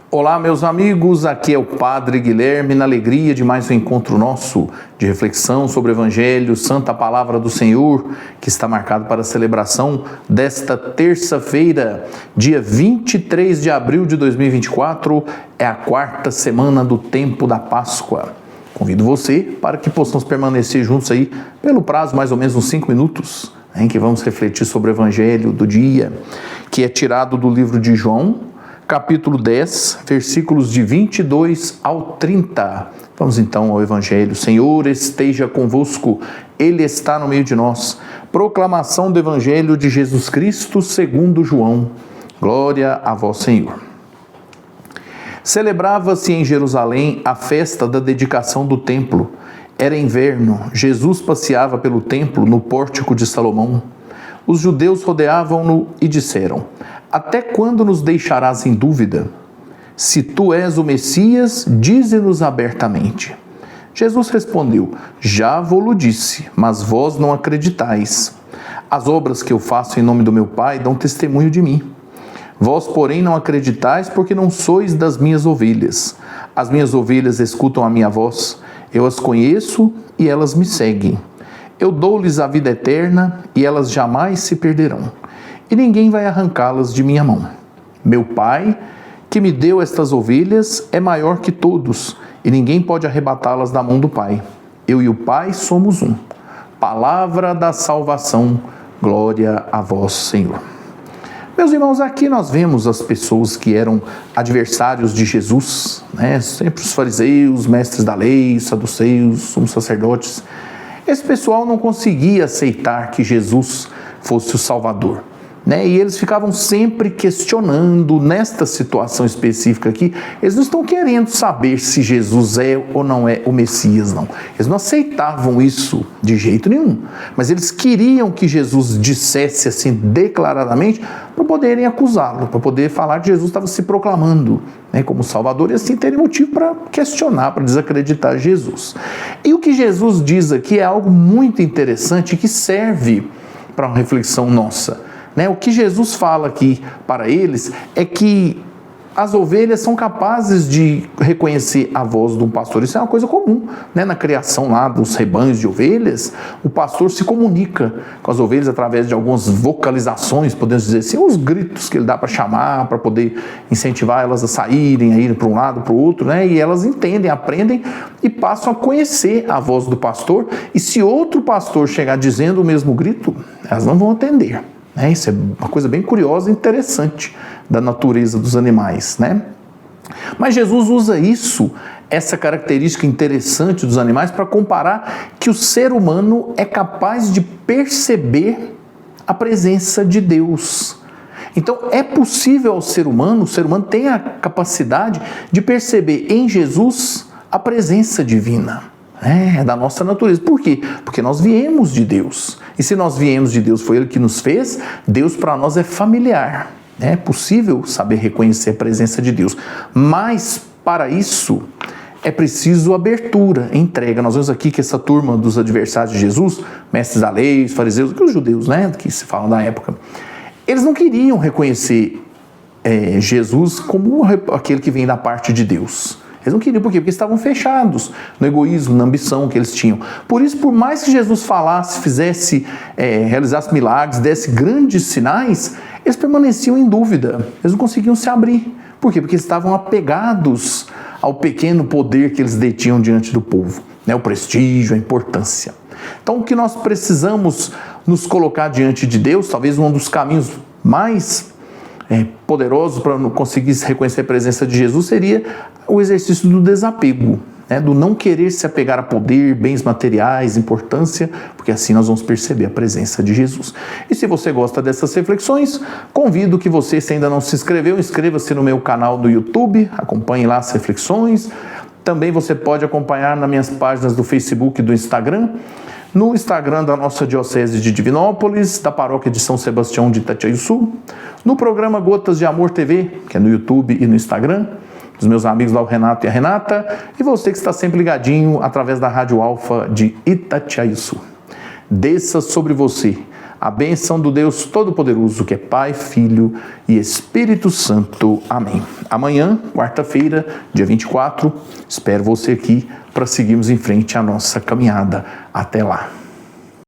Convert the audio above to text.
Olá, meus amigos, aqui é o Padre Guilherme, na alegria de mais um encontro nosso de reflexão sobre o Evangelho, Santa Palavra do Senhor, que está marcado para a celebração desta terça-feira, dia 23 de abril de 2024, é a quarta semana do tempo da Páscoa. Convido você para que possamos permanecer juntos aí pelo prazo mais ou menos uns 5 minutos, em que vamos refletir sobre o Evangelho do dia, que é tirado do livro de João, capítulo 10, versículos de 22 ao 30. Vamos então ao Evangelho. Senhor esteja convosco, Ele está no meio de nós. Proclamação do Evangelho de Jesus Cristo segundo João. Glória a vós, Senhor. Celebrava-se em Jerusalém a festa da dedicação do templo. Era inverno, Jesus passeava pelo templo no pórtico de Salomão. Os judeus rodeavam-no e disseram: até quando nos deixarás em dúvida? Se tu és o Messias, dize-nos abertamente. Jesus respondeu: já vou-lo disse, mas vós não acreditais. As obras que eu faço em nome do meu Pai dão testemunho de mim. Vós, porém, não acreditais porque não sois das minhas ovelhas. As minhas ovelhas escutam a minha voz, eu as conheço e elas me seguem. Eu dou-lhes a vida eterna e elas jamais se perderão, e ninguém vai arrancá-las de minha mão. Meu Pai, que me deu estas ovelhas, é maior que todos, e ninguém pode arrebatá-las da mão do Pai. Eu e o Pai somos um. Palavra da salvação, glória a vós, Senhor. Meus irmãos, aqui nós vemos as pessoas que eram adversários de Jesus, né? Sempre os fariseus, mestres da lei, saduceus, sumos sacerdotes. Esse pessoal não conseguia aceitar que Jesus fosse o Salvador, né? E eles ficavam sempre questionando, nesta situação específica aqui, eles não estão querendo saber se Jesus é ou não é o Messias, não. Eles não aceitavam isso de jeito nenhum, mas eles queriam que Jesus dissesse assim declaradamente para poderem acusá-lo, para poder falar que Jesus estava se proclamando, né, como Salvador, e assim terem motivo para questionar, para desacreditar Jesus. E o que Jesus diz aqui é algo muito interessante que serve para uma reflexão nossa. O que Jesus fala aqui para eles é que as ovelhas são capazes de reconhecer a voz de um pastor. Isso é uma coisa comum, né? Na criação lá dos rebanhos de ovelhas, o pastor se comunica com as ovelhas através de algumas vocalizações, podemos dizer assim, os gritos que ele dá para chamar, para poder incentivar elas a saírem, a irem para um lado, para o outro, né? E elas entendem, aprendem e passam a conhecer a voz do pastor. E se outro pastor chegar dizendo o mesmo grito, elas não vão atender. Isso é uma coisa bem curiosa e interessante da natureza dos animais, né? Mas Jesus usa essa característica interessante dos animais para comparar que o ser humano é capaz de perceber a presença de Deus. Então é possível ao ser humano, o ser humano tem a capacidade de perceber em Jesus a presença divina. É da nossa natureza. Por quê? Porque nós viemos de Deus. E se nós viemos de Deus, foi Ele que nos fez, Deus para nós é familiar. É possível saber reconhecer a presença de Deus. Mas, para isso, é preciso abertura, entrega. Nós vemos aqui que essa turma dos adversários de Jesus, mestres da lei, os fariseus, os judeus, né, que se falam da época, eles não queriam reconhecer Jesus como aquele que vem da parte de Deus. Eles não queriam, por quê? Porque estavam fechados no egoísmo, na ambição que eles tinham. Por isso, por mais que Jesus falasse, fizesse, realizasse milagres, desse grandes sinais, eles permaneciam em dúvida. Eles não conseguiam se abrir. Por quê? Porque eles estavam apegados ao pequeno poder que eles detinham diante do povo, né? O prestígio, a importância. Então, o que nós precisamos nos colocar diante de Deus, talvez um dos caminhos mais poderoso para conseguir reconhecer a presença de Jesus seria o exercício do desapego, né? Do não querer se apegar a poder, bens materiais, importância, porque assim nós vamos perceber a presença de Jesus. E se você gosta dessas reflexões, convido que você, se ainda não se inscreveu, inscreva-se no meu canal do YouTube, acompanhe lá as reflexões. Também você pode acompanhar nas minhas páginas do Facebook e do Instagram. No Instagram da nossa Diocese de Divinópolis, da Paróquia de São Sebastião de Itatiaiçu, no programa Gotas de Amor TV, que é no YouTube e no Instagram, dos meus amigos lá, o Renato e a Renata, e você que está sempre ligadinho através da Rádio Alfa de Itatiaiçu. Desça sobre você a bênção do Deus Todo-Poderoso, que é Pai, Filho e Espírito Santo. Amém. Amanhã, quarta-feira, dia 24, espero você aqui para seguirmos em frente a nossa caminhada. Até lá.